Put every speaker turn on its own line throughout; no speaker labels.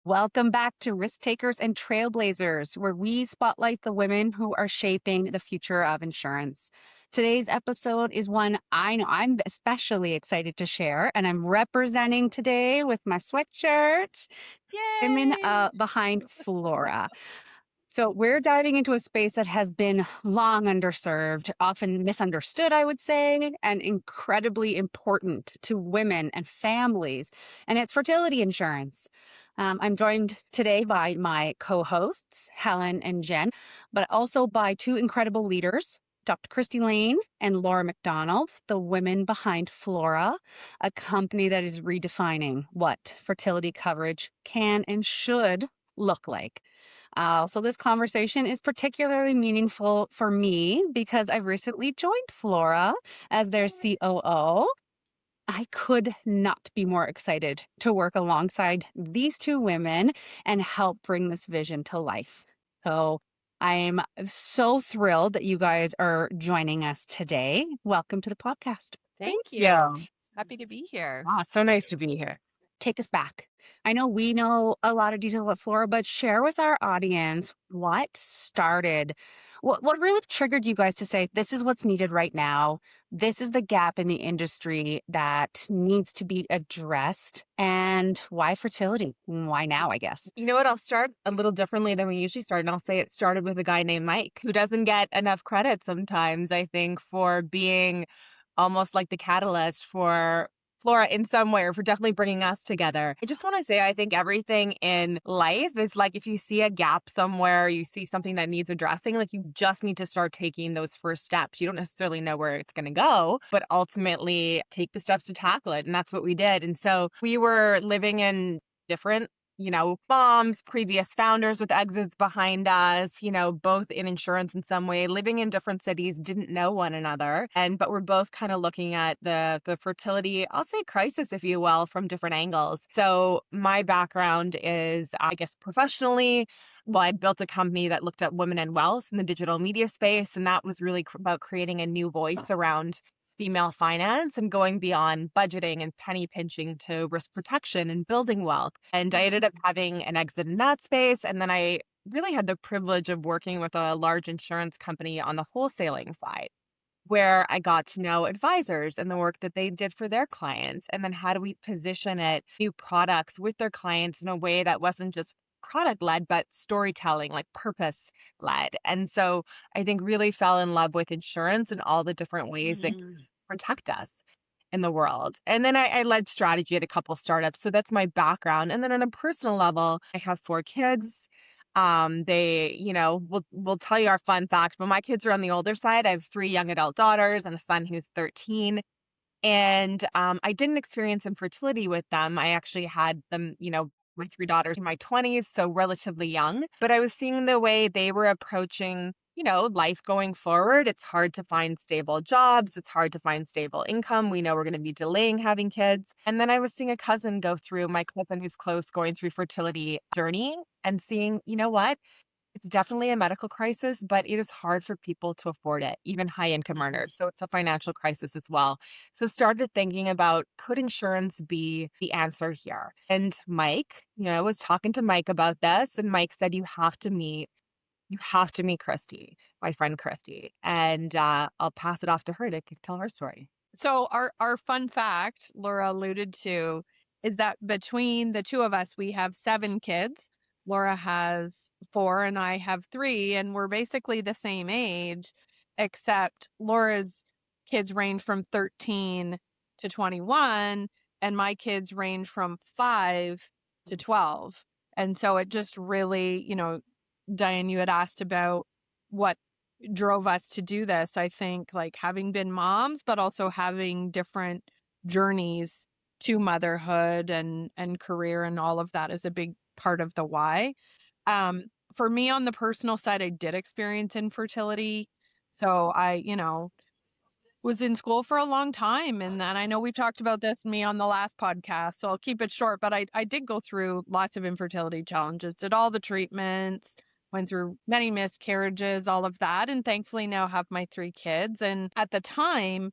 Welcome back to Risk-Takers and Trailblazers, where we spotlight the women who are shaping the future of insurance. Today's episode is one I know I'm especially excited to share, and I'm representing today with my sweatshirt, women behind FLORA. So we're diving into a space that has been long underserved, often misunderstood, I would say, and incredibly important to women and families, and it's fertility insurance. I'm joined today by my co-hosts, Helen and Jen, but also by two incredible leaders, Dr. Kristi and Laura McDonald, the women behind FLORA, a company that is redefining what fertility coverage can and should look like. So this conversation is particularly meaningful for me because I've recently joined FLORA as their COO. I could not be more excited to work alongside these two women and help bring this vision to life. So I'm so thrilled that you guys are joining us today. Welcome to the podcast.
Thank you. Happy to be here.
Ah, so nice to be here.
Take us back. I know we know a lot of detail about FLORA, but share with our audience what really triggered you guys to say, this is what's needed right now. This is the gap in the industry that needs to be addressed. And why fertility? Why now, I guess?
You know what? I'll start a little differently than we usually start. And I'll say it started with a guy named Mike, who doesn't get enough credit sometimes, I think, for being almost like the catalyst for FLORA in some way, or for definitely bringing us together. I just want to say, I think everything in life is like, if you see a gap somewhere, you see something that needs addressing, like you just need to start taking those first steps. You don't necessarily know where it's going to go, but ultimately take the steps to tackle it. And that's what we did. And so we were living in different moms, previous founders with exits behind us, both in insurance in some way, living in different cities, didn't know one another. But we're both kind of looking at the fertility, I'll say crisis, if you will, from different angles. So my background is, I guess, professionally, well, I built a company that looked at women and wealth in the digital media space. And that was really about creating a new voice around female finance and going beyond budgeting and penny pinching to risk protection and building wealth. And I ended up having an exit in that space. And then I really had the privilege of working with a large insurance company on the wholesaling side, where I got to know advisors and the work that they did for their clients. And then how do we position new products with their clients in a way that wasn't just product-led, but storytelling, like purpose-led. And so I think really fell in love with insurance and all the different ways it can protect us in the world. And then I led strategy at a couple startups. So that's my background. And then on a personal level, I have 4 kids. We'll tell you our fun fact, but my kids are on the older side. I have 3 young adult daughters and a son who's 13. And I didn't experience infertility with them. I actually had them, my 3 daughters in my 20s, so relatively young. But I was seeing the way they were approaching, life going forward. It's hard to find stable jobs. It's hard to find stable income. We know we're going to be delaying having kids. And then I was seeing my cousin who's close, going through fertility journey and seeing, what? It's definitely a medical crisis, but it is hard for people to afford it, even high income earners. So it's a financial crisis as well. So started thinking about, could insurance be the answer here? And Mike, I was talking to Mike about this, and Mike said, you have to meet Christy, my friend Christy. And I'll pass it off to her to tell her story.
So our fun fact, Laura alluded to, is that between the two of us, we have 7 kids. Laura has 4 and I have 3, and we're basically the same age, except Laura's kids range from 13 to 21, and my kids range from 5 to 12. And so it just really, Diane, you had asked about what drove us to do this. I think like having been moms, but also having different journeys to motherhood and career and all of that is a big part of the why. For me, on the personal side, I did experience infertility. So I, was in school for a long time. And then I know we've talked about this, me on the last podcast, so I'll keep it short, but I did go through lots of infertility challenges, did all the treatments, went through many miscarriages, all of that. And thankfully now have my 3 kids. And at the time,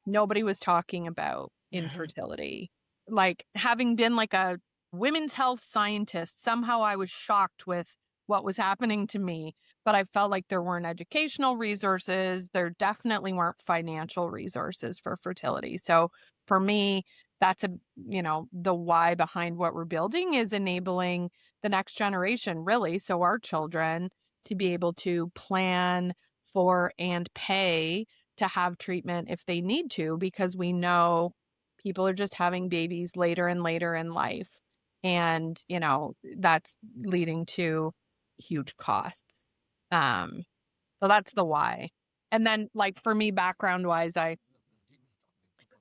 nobody was talking about infertility. Like having been like a women's health scientist. Somehow I was shocked with what was happening to me, but I felt like there weren't educational resources. There definitely weren't financial resources for fertility. So for me, that's the why behind what we're building is enabling the next generation, really. So our children to be able to plan for and pay to have treatment if they need to, because we know people are just having babies later and later in life. And, that's leading to huge costs. So that's the why. And then like for me, background wise, a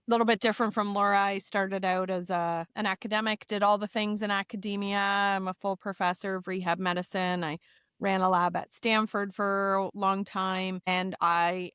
little bit different from Laura. I started out as an academic, did all the things in academia. I'm a full professor of rehab medicine. I ran a lab at Stanford for a long time. And I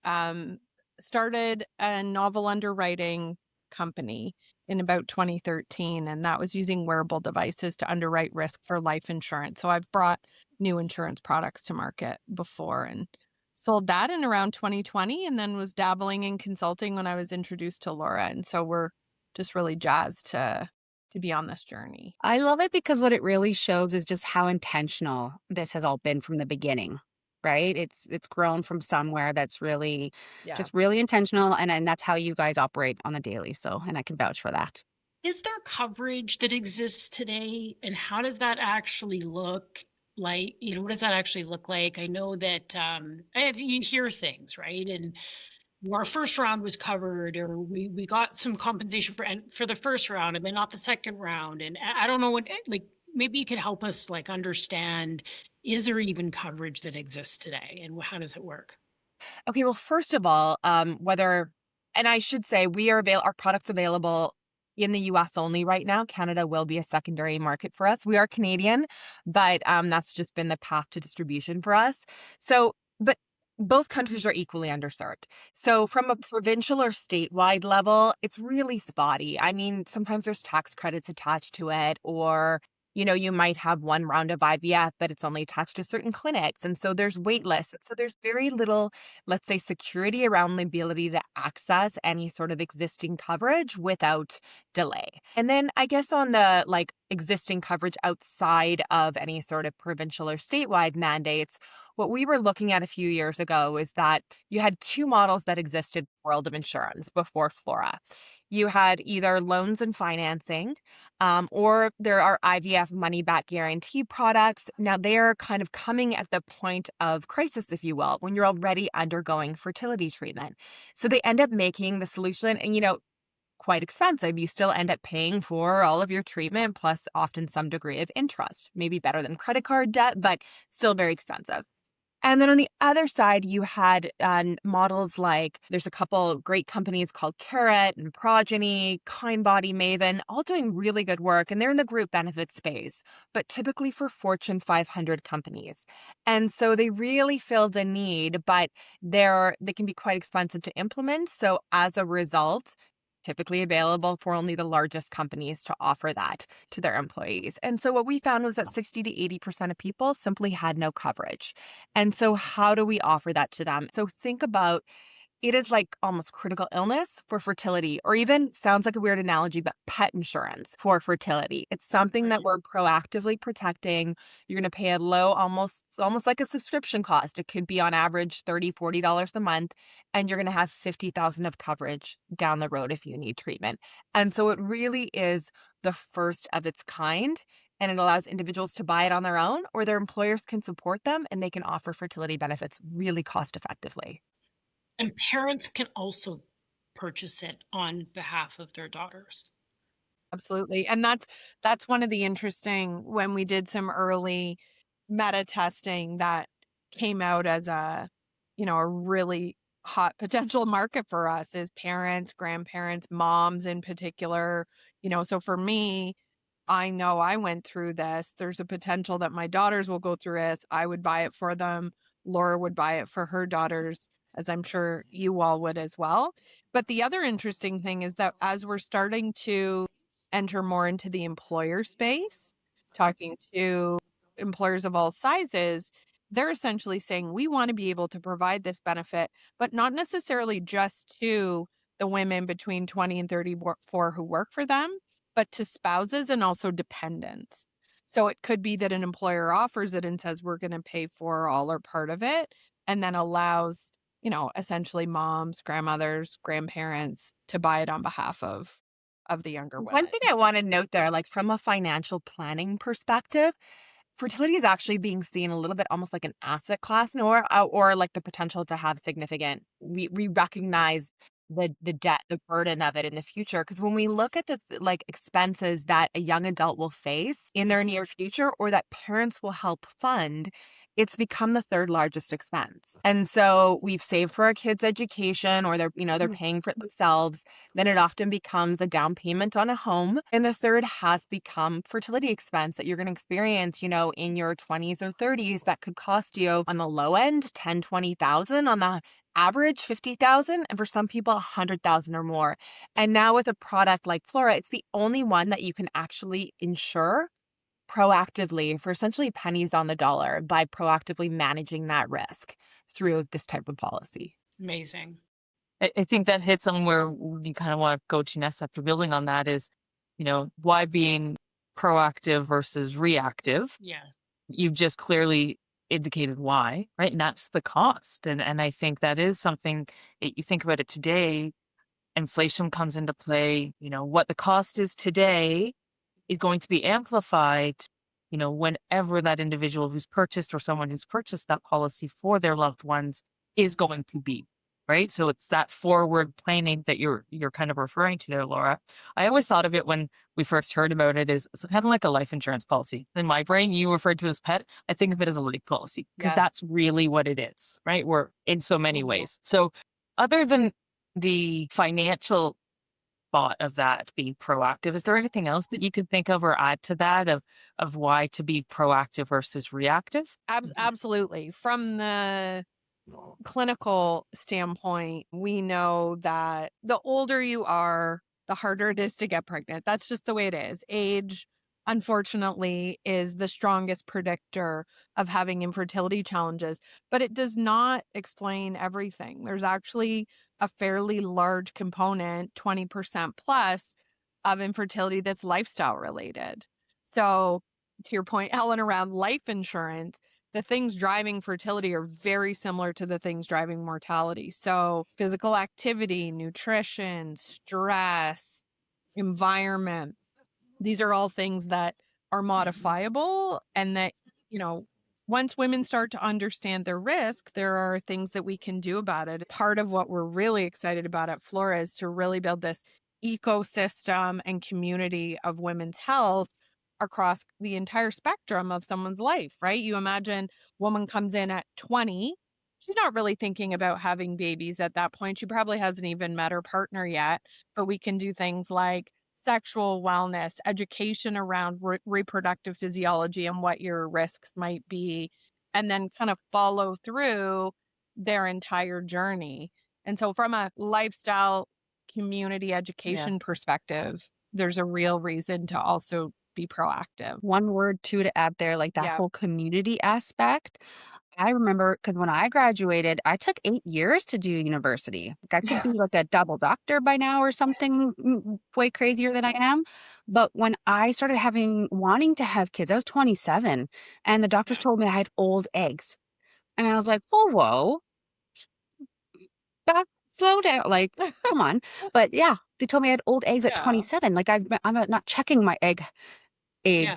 started a novel underwriting company in about 2013. And that was using wearable devices to underwrite risk for life insurance. So I've brought new insurance products to market before and sold that in around 2020, and then was dabbling in consulting when I was introduced to Laura. And so we're just really jazzed to be on this journey.
I love it because what it really shows is just how intentional this has all been from the beginning, right? It's grown from somewhere that's really just really intentional, and that's how you guys operate on the daily. So, and I can vouch for that.
Is there coverage that exists today, and how does that actually look? Like, what does that actually look like? I know that you hear things, right? And our first round was covered, or we got some compensation for the first round, and then not the second round. And I don't know what, like, maybe you could help us like understand, is there even coverage that exists today, and how does it work?
Okay, well, first of all, and I should say our product's available in the US only right now. Canada will be a secondary market for us. We are Canadian, but that's just been the path to distribution for us. So, but both countries are equally underserved. So from a provincial or statewide level, it's really spotty. I mean, sometimes there's tax credits attached to it, or you might have one round of IVF, but it's only attached to certain clinics. And so there's wait lists. So there's very little, let's say, security around the ability to access any sort of existing coverage without delay. And then I guess on the existing coverage outside of any sort of provincial or statewide mandates, what we were looking at a few years ago is that you had two models that existed in the world of insurance before FLORA. You had either loans and financing, or there are IVF money-back guarantee products. Now, they're kind of coming at the point of crisis, if you will, when you're already undergoing fertility treatment. So they end up making the solution, and quite expensive. You still end up paying for all of your treatment, plus often some degree of interest. Maybe better than credit card debt, but still very expensive. And then on the other side, you had models like, there's a couple great companies called Carrot and Progeny, Kindbody, Maven, all doing really good work. And they're in the group benefit space, but typically for Fortune 500 companies. And so they really filled a need, but they can be quite expensive to implement. So as a result, typically available for only the largest companies to offer that to their employees. And so what we found was that 60 to 80% of people simply had no coverage. And so how do we offer that to them? So think about it is like almost critical illness for fertility, or even, sounds like a weird analogy, but pet insurance for fertility. It's something that we're proactively protecting. You're going to pay a low, almost like a subscription cost. It could be on average $30, $40 a month, and you're going to have $50,000 of coverage down the road if you need treatment. And so it really is the first of its kind. And it allows individuals to buy it on their own, or their employers can support them and they can offer fertility benefits really cost effectively.
And parents can also purchase it on behalf of their daughters.
Absolutely. And that's one of the interesting, when we did some early meta testing that came out as a really hot potential market for us, is parents, grandparents, moms in particular. So for me, I know I went through this. There's a potential that my daughters will go through this. I would buy it for them. Laura would buy it for her daughters, as I'm sure you all would as well. But the other interesting thing is that as we're starting to enter more into the employer space, talking to employers of all sizes, they're essentially saying, we want to be able to provide this benefit, but not necessarily just to the women between 20 and 34 who work for them, but to spouses and also dependents. So it could be that an employer offers it and says, we're going to pay for all or part of it, and then allows, essentially moms, grandmothers, grandparents to buy it on behalf of the younger women.
One thing I want to note there, like from a financial planning perspective, fertility is actually being seen a little bit almost like an asset class, or like the potential to have significant. We recognize the debt, the burden of it in the future. Because when we look at the like expenses that a young adult will face in their near future, or that parents will help fund, it's become the third largest expense. And so we've saved for our kids' education, or they're paying for it themselves. Then it often becomes a down payment on a home. And the third has become fertility expense that you're going to experience, in your 20s or 30s, that could cost you on the low end, 10, 20,000, on the average 50,000, and for some people 100,000 or more. And now with a product like FLORA, it's the only one that you can actually insure proactively for essentially pennies on the dollar by proactively managing that risk through this type of policy.
Amazing.
I think that hits on where you kind of want to go to next after building on that is, why being proactive versus reactive.
Yeah.
You've just clearly indicated why, right? And that's the cost. And I think that is something, you think about it today, inflation comes into play. What the cost is today is going to be amplified, whenever that individual who's purchased or someone who's purchased that policy for their loved ones is going to be, right? So it's that forward planning that you're kind of referring to there, Laura. I always thought of it when we first heard about it as kind of like a life insurance policy. In my brain, you referred to it as pet. I think of it as a life policy because that's really what it is, right? We're in so many ways. So other than the financial thought of that being proactive, is there anything else that you can think of or add to that of why to be proactive versus reactive?
Absolutely. From the clinical standpoint, we know that the older you are, the harder it is to get pregnant. That's just the way it is. Age, unfortunately, is the strongest predictor of having infertility challenges, but it does not explain everything. There's actually a fairly large component, 20% plus, of infertility that's lifestyle related. So to your point, Ellen, around life insurance, the things driving fertility are very similar to the things driving mortality. So physical activity, nutrition, stress, environment, these are all things that are modifiable, and that, once women start to understand their risk, there are things that we can do about it. Part of what we're really excited about at FLORA is to really build this ecosystem and community of women's health across the entire spectrum of someone's life, right? You imagine a woman comes in at 20, she's not really thinking about having babies at that point. She probably hasn't even met her partner yet, but we can do things like sexual wellness, education around reproductive physiology and what your risks might be, and then kind of follow through their entire journey. And so from a lifestyle community education perspective, there's a real reason to also be proactive.
One word too to add there, like that whole community aspect. I remember because when I graduated, I took 8 years to do university. Like I could be like a double doctor by now or something way crazier than I am. But when I started wanting to have kids, I was 27, and the doctors told me I had old eggs. And I was like, whoa, slow down. Like, come on. But yeah, they told me I had old eggs at 27. Like I'm not checking my egg age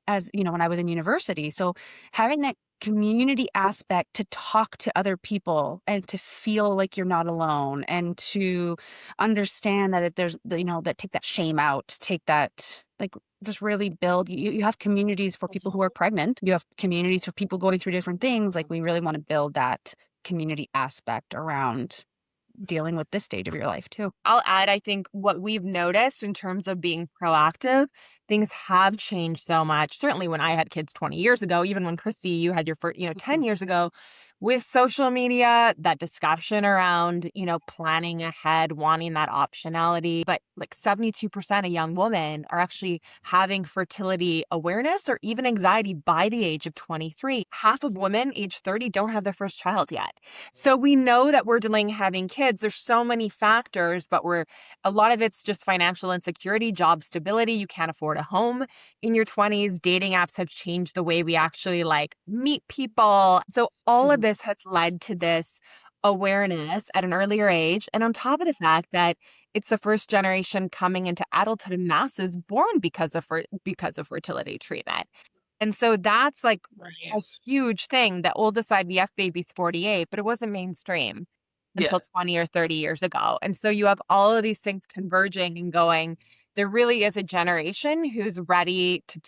as, when I was in university. So having that community aspect to talk to other people and to feel like you're not alone, and to understand that there's, that take that shame out, take that, like, just really build, you have communities for people who are pregnant. You have communities for people going through different things. Like we really want to build that community aspect around dealing with this stage of your life too.
I'll add, I think what we've noticed in terms of being proactive, things have changed so much. Certainly when I had kids 20 years ago, even when Christy, you had your first, 10 years ago, with social media, that discussion around, planning ahead, wanting that optionality, but like 72% of young women are actually having fertility awareness or even anxiety by the age of 23. Half of women age 30 don't have their first child yet. So we know that we're delaying having kids. There's so many factors, but a lot of it's just financial insecurity, job stability. You can't afford a home in your 20s. Dating apps have changed the way we actually meet people. So all of this has led to this awareness at an earlier age. And on top of the fact that it's the first generation coming into adulthood in masses born because of fertility treatment. And so that's a huge thing. The oldest IVF baby's 48, but it wasn't mainstream until 20 or 30 years ago. And so you have all of these things converging and going, there really is a generation who's ready to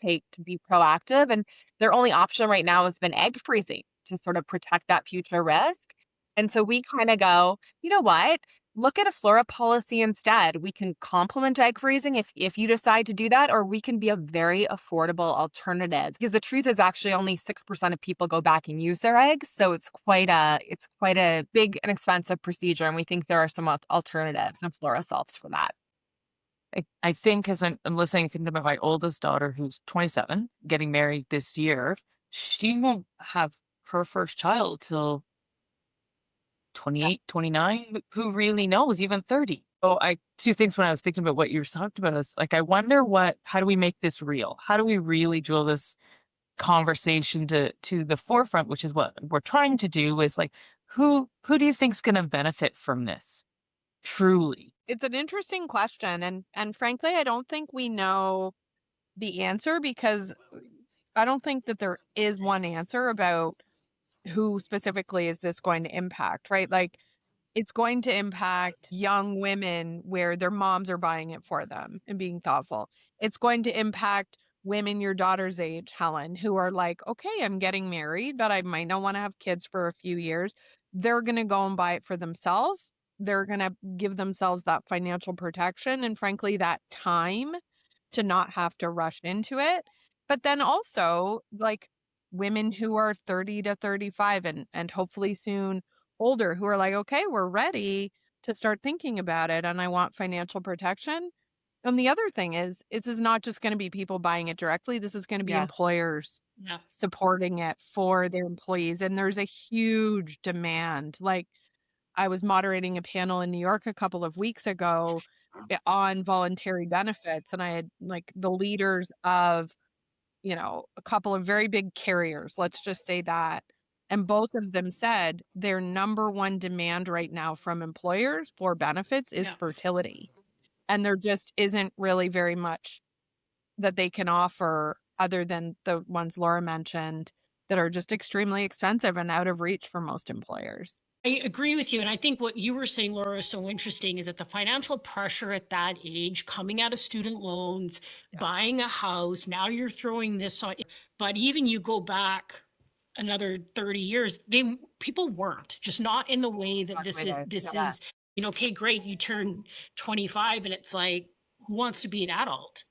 be proactive. And their only option right now has been egg freezing to sort of protect that future risk. And so we kind of go, you know what? Look at a FLORA policy instead. We can complement egg freezing if you decide to do that, or we can be a very affordable alternative. Because the truth is actually only 6% of people go back and use their eggs. So it's quite a big and expensive procedure. And we think there are some alternatives, and FLORA solves for that.
I think as I'm listening, thinking about my oldest daughter, who's 27, getting married this year, she won't have her first child till 28, 29, who really knows, even 30. So two things when I was thinking about what you were talking about is I wonder how do we make this real? How do we really drill this conversation to the forefront, which is what we're trying to do, is who do you think's going to benefit from this? Truly.
It's an interesting question. And frankly, I don't think we know the answer, because I don't think that there is one answer about who specifically is this going to impact, right? It's going to impact young women where their moms are buying it for them and being thoughtful. It's going to impact women your daughter's age, Helen, who are okay, I'm getting married, but I might not want to have kids for a few years. They're going to go and buy it for themselves. They're going to give themselves that financial protection and frankly, that time to not have to rush into it. But then also women who are 30 to 35 and hopefully soon older, who are okay, we're ready to start thinking about it and I want financial protection. And the other thing is not just going to be people buying it directly. This is going to be employers supporting it for their employees. And there's a huge demand. I was moderating a panel in New York a couple of weeks ago on voluntary benefits, and I had the leaders of a couple of very big carriers, let's just say that. And both of them said their number one demand right now from employers for benefits is fertility. And there just isn't really very much that they can offer other than the ones Laura mentioned that are just extremely expensive and out of reach for most employers.
I agree with you. And I think what you were saying, Laura, is so interesting is that the financial pressure at that age, coming out of student loans, buying a house, now you're throwing this on. But even you go back another 30 years, people weren't, just not in the way that this is, okay, great, you turn 25 and it's who wants to be an adult?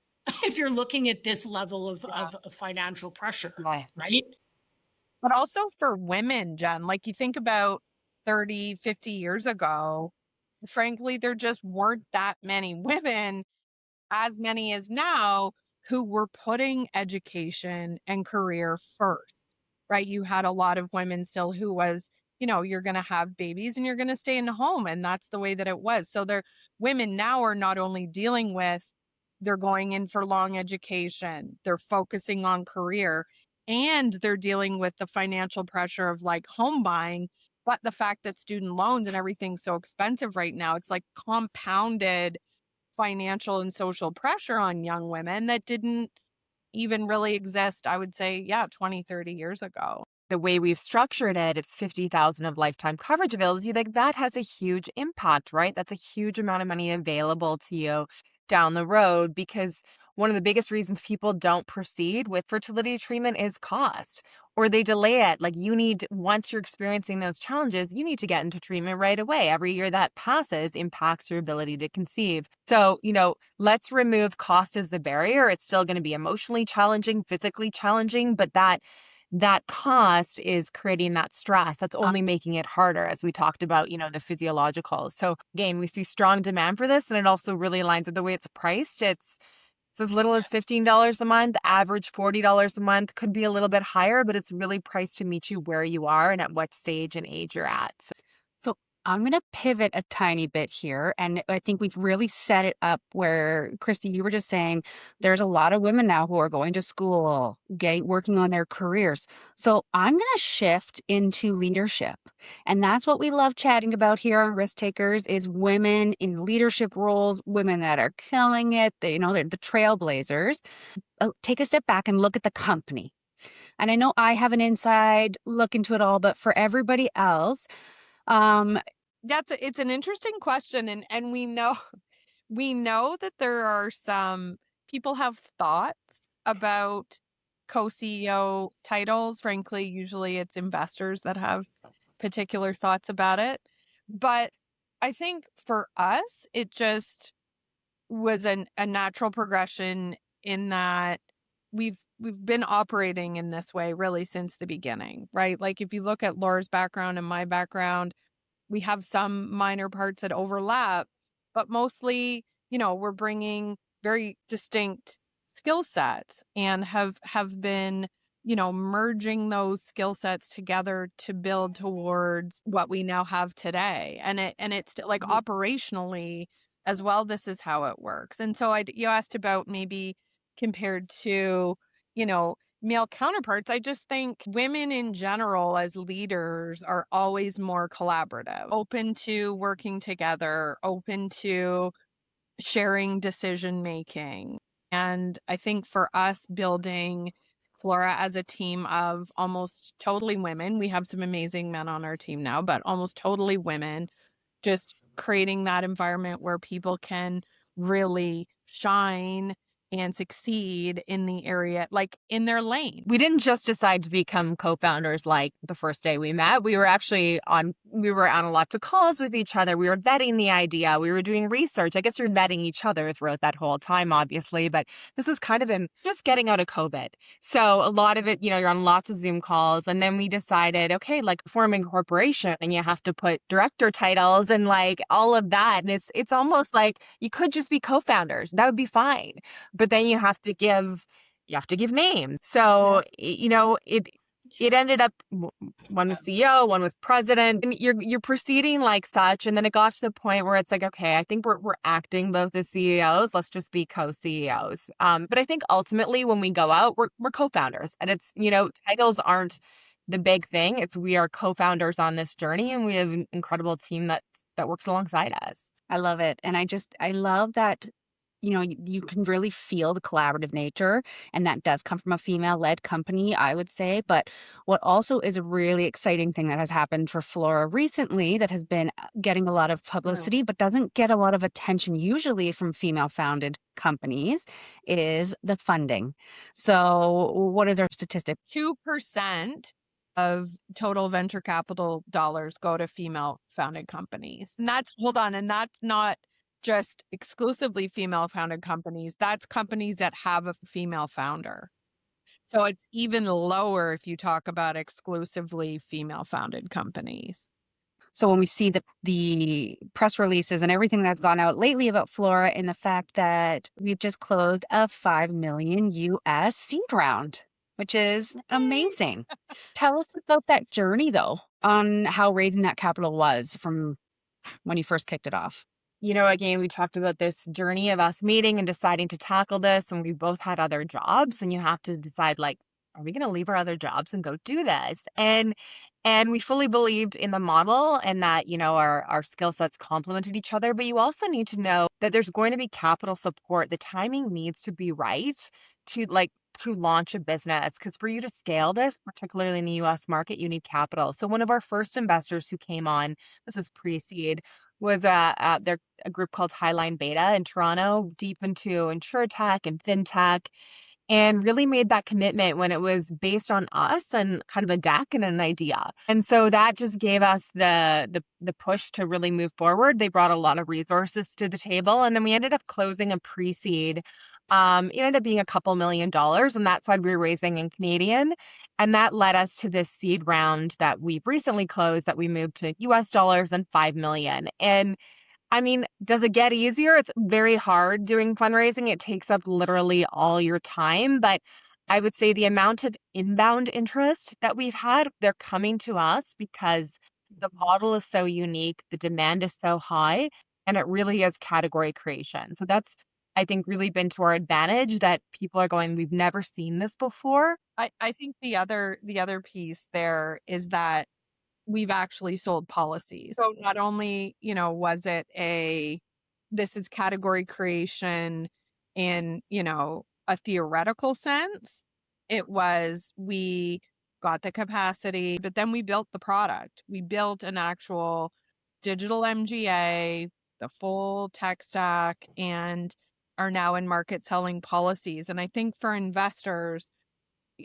If you're looking at this level of financial pressure, right?
But also for women, Jen, you think about 30, 50 years ago, frankly, there just weren't that many women, as many as now, who were putting education and career first, right? You had a lot of women still who was, you're going to have babies and you're going to stay in the home. And that's the way that it was. So women now are not only dealing with, they're going in for long education, they're focusing on career, and they're dealing with the financial pressure of home buying. But the fact that student loans and everything's so expensive right now, it's compounded financial and social pressure on young women that didn't even really exist, I would say, 20, 30 years ago.
The way we've structured it, it's $50,000 of lifetime coverage available to you. That has a huge impact, right? That's a huge amount of money available to you down the road, because one of the biggest reasons people don't proceed with fertility treatment is cost, or they delay it. Once you're experiencing those challenges, you need to get into treatment right away. Every year that passes impacts your ability to conceive. So, let's remove cost as the barrier. It's still going to be emotionally challenging, physically challenging, but that that cost is creating that stress. That's only making it harder, as we talked about, the physiological. So again, we see strong demand for this, and it also really aligns with the way it's priced. It's as little as $15 a month, average $40 a month, could be a little bit higher, but it's really priced to meet you where you are and at what stage and age you're at.
So I'm going to pivot a tiny bit here. And I think we've really set it up where, Christy, you were just saying there's a lot of women now who are going to school, working on their careers. So I'm going to shift into leadership. And that's what we love chatting about here on Risk Takers is women in leadership roles, women that are killing it. They're the trailblazers. Take a step back and look at the company. And I know I have an inside look into it all, but for everybody else,
it's an interesting question, and we know that there are some people have thoughts about co-CEO titles. Frankly, usually it's investors that have particular thoughts about it. But I think for us, it just was a natural progression in that we've been operating in this way really since the beginning, right? Like if you look at Laura's background and my background, we have some minor parts that overlap, but mostly, we're bringing very distinct skill sets and have been, merging those skill sets together to build towards what we now have today. And it's like operationally as well, this is how it works. And so you asked about maybe compared to, male counterparts. I just think women in general as leaders are always more collaborative, open to working together, open to sharing decision making. And I think for us building FLORA as a team of almost totally women, we have some amazing men on our team now, but almost totally women, just creating that environment where people can really shine and succeed in the area, like in their lane.
We didn't just decide to become co-founders like the first day we met. We were actually on lots of calls with each other. We were vetting the idea. We were doing research. I guess you're vetting each other throughout that whole time, obviously, but this is kind of in just getting out of COVID. So a lot of it, you're on lots of Zoom calls. And then we decided, okay, like forming a corporation and you have to put director titles and like all of that. And it's almost like you could just be co-founders. That would be fine. But then you have to give names. So, it ended up, one was CEO, one was president, and you're proceeding like such. And then it got to the point where it's like, okay, I think we're acting both as CEOs. Let's just be co-CEOs. But I think ultimately when we go out, we're co-founders, and it's, titles aren't the big thing. It's we are co-founders on this journey, and we have an incredible team that works alongside us.
I love it. And I love that you can really feel the collaborative nature, and that does come from a female-led company, I would say. But what also is a really exciting thing that has happened for FLORA recently that has been getting a lot of publicity, but doesn't get a lot of attention usually from female-founded companies, is the funding. So what is our statistic?
2% of total venture capital dollars go to female-founded companies. And that's not just exclusively female-founded companies. That's companies that have a female founder. So it's even lower if you talk about exclusively female-founded companies.
So when we see the press releases and everything that's gone out lately about FLORA, and the fact that we've just closed a $5 million US seed round, which is amazing. Tell us about that journey, though, on how raising that capital was from when you first kicked it off.
Again, we talked about this journey of us meeting and deciding to tackle this, and we both had other jobs, and you have to decide, like, are we going to leave our other jobs and go do this? And we fully believed in the model and that, our skill sets complemented each other, but you also need to know that there's going to be capital support. The timing needs to be right to launch a business, because for you to scale this, particularly in the US market, you need capital. So one of our first investors who came on, this is pre-seed, was a group called Highline Beta in Toronto, deep into insurtech and fintech, and really made that commitment when it was based on us and kind of a deck and an idea. And so that just gave us the push to really move forward. They brought a lot of resources to the table, and then we ended up closing a pre-seed It ended up being a couple $1 million, and that's why we were raising in Canadian. And that led us to this seed round that we've recently closed that we moved to US dollars and $5 million. And I mean, does it get easier? It's very hard doing fundraising. It takes up literally all your time. But I would say the amount of inbound interest that we've had, they're coming to us because the model is so unique, the demand is so high, and it really is category creation. So that's, I think, really been to our advantage that people are going, we've never seen this before.
I think the other piece there is that we've actually sold policies. So not only, was it this is category creation in, a theoretical sense, it was we got the capacity, but then we built the product. We built an actual digital MGA, the full tech stack, and are now in market selling policies. And I think for investors,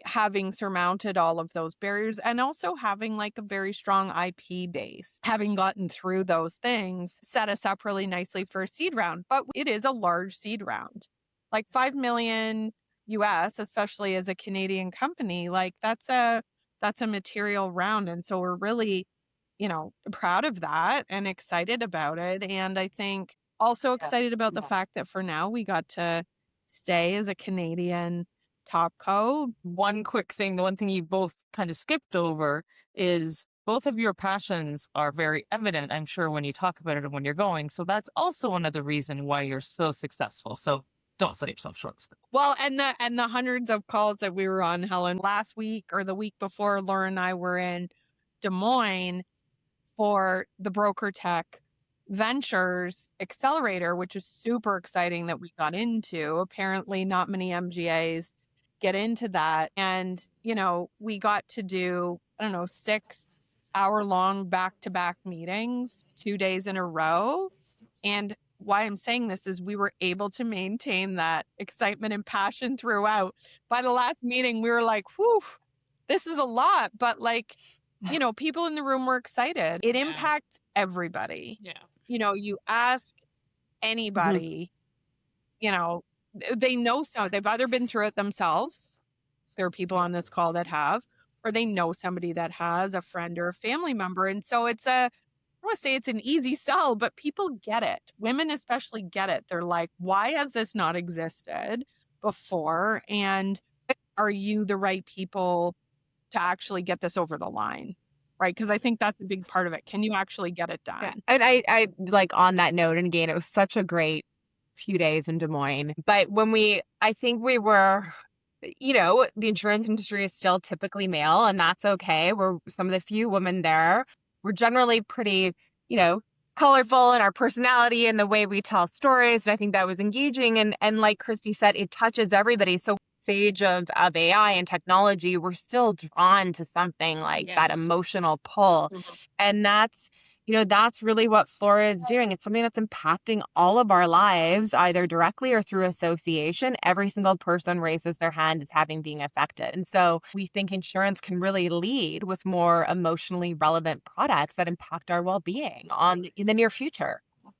having surmounted all of those barriers and also having like a very strong IP base, having gotten through those things, set us up really nicely for a seed round. But it is a large seed round, like $5 million US, especially as a Canadian company, like that's a material round. And so we're really, proud of that and excited about it. And I think also excited about the fact that for now we got to stay as a Canadian top co.
One quick thing, the one thing you both kind of skipped over is both of your passions are very evident, I'm sure, when you talk about it and when you're going. So that's also another reason why you're so successful. So don't sell yourself short.
Well, and the hundreds of calls that we were on, Helen, last week or the week before, Laura and I were in Des Moines for the Broker Tech Ventures Accelerator, which is super exciting that we got into. Apparently not many MGAs get into that. And, we got to do, 6-hour-long back-to-back meetings, 2 days in a row. And why I'm saying this is we were able to maintain that excitement and passion throughout. By the last meeting, we were like, whew, this is a lot. But people in the room were excited. It impacts everybody.
Yeah.
You ask anybody, they know they've either been through it themselves. There are people on this call that have, or they know somebody that has, a friend or a family member. And so I don't want to say it's an easy sell, but people get it. Women especially get it. They're like, why has this not existed before? And are you the right people to actually get this over the line? Right? Because I think that's a big part of it. Can you actually get it done?
Yeah. And I like on that note, and again, it was such a great few days in Des Moines. But I think we were, the insurance industry is still typically male, and that's okay. We're some of the few women there. We're generally pretty, colorful in our personality and the way we tell stories. And I think that was engaging. And like Christy said, it touches everybody. So age of AI and technology, we're still drawn to something like that emotional pull.
Mm-hmm.
And that's really what FLORA is doing. It's something that's impacting all of our lives, either directly or through association. Every single person raises their hand as having being affected. And so we think insurance can really lead with more emotionally relevant products that impact our well-being in the near future.
I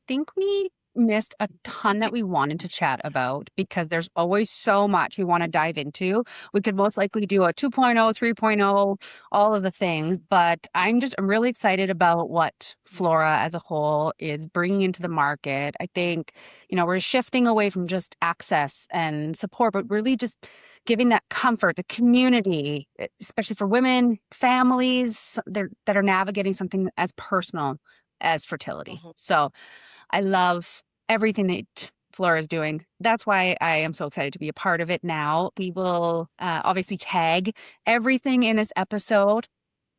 think we missed a ton that we wanted to chat about because there's always so much we want to dive into. We could most likely do a 2.0, 3.0, all of the things, but I'm really excited about what FLORA as a whole is bringing into the market. I think, we're shifting away from just access and support, but really just giving that comfort, the community, especially for women, families that are navigating something as personal as fertility. Mm-hmm. So I love everything that FLORA is doing. That's why I am so excited to be a part of it now. We will obviously tag everything in this episode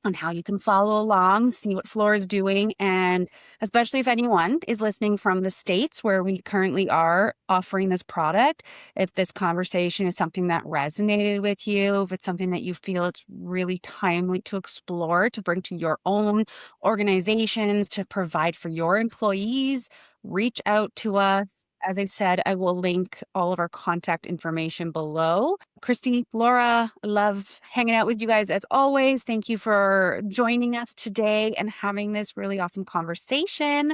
on how you can follow along, see what FLORA is doing, and especially if anyone is listening from the States where we currently are offering this product, if this conversation is something that resonated with you, if it's something that you feel it's really timely to explore, to bring to your own organizations, to provide for your employees, reach out to us. As I said, I will link all of our contact information below. Christy, Laura, I love hanging out with you guys as always. Thank you for joining us today and having this really awesome conversation.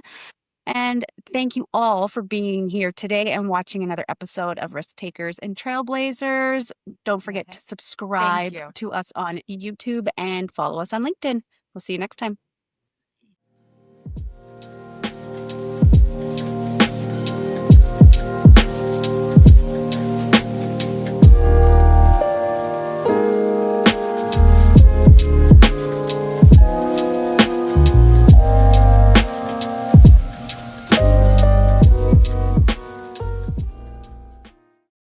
And thank you all for being here today and watching another episode of Risk Takers and Trailblazers. Don't forget to subscribe
you.
to us on YouTube and follow us on LinkedIn. We'll see you next time.